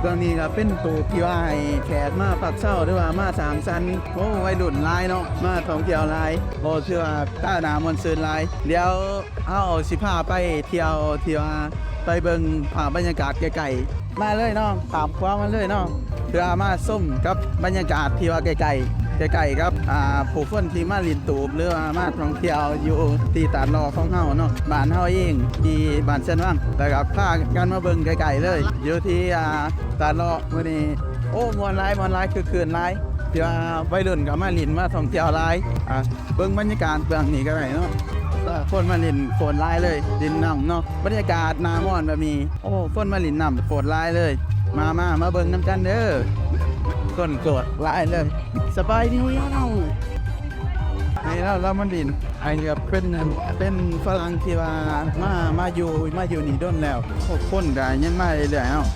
เรื่องนี้ก็เป็นตัวที่ว่าให้แขกมาพักเช้าหรือว่ามาสามชั้นโอ้วัยรุ่นหลายเนาะมาท่องเที่ยวหลายโอ้เชื่อว่าต้าหนามอนซืนหลายเดี๋ยวเอาสิพาไปเที่ยวว่าไปเบิ่งภาพบรรยากาศไกลๆมาเลยเนาะตามความมาเลยเนาะเพื่อมาส้มกับบรรยากาศที่ว่าไกลๆครับผู้คนที่มาลินตูบหรือว่ามาท่องเที่ยวอยู่ที่ตาดรอของเฮาเนาะบ้านเฮาเองที่บ้านเชิญว่างแต่กับพากันมาเบิ่งไกลๆเลยอยู่ที่ตาดรอมื้อนี้โอ้มวนหลายคือคืนหลายที่ว่าวัยรุ่นก็มาลินมาท่องเที่ยวหลายเบิ่งบรรยากาศเบื้องนี้ก็ได้เนาะคนมาลินโฝนหลายเลยลินน้ำเนาะบรรยากาศหน้าม่อนแบบนี้โอ้คนมาลินน้ำโฝนหลายเลยมาเบิ่งน้ำกันเด้อคนโกรธหลายเลยสบายดีเนาะนี่เรามันดินไอ้เนี่ยเป็นฝรั่งที่ว่ามาอยู่นี่ด้นแล้วคนก็ยังมาเรื่อยๆเนาะ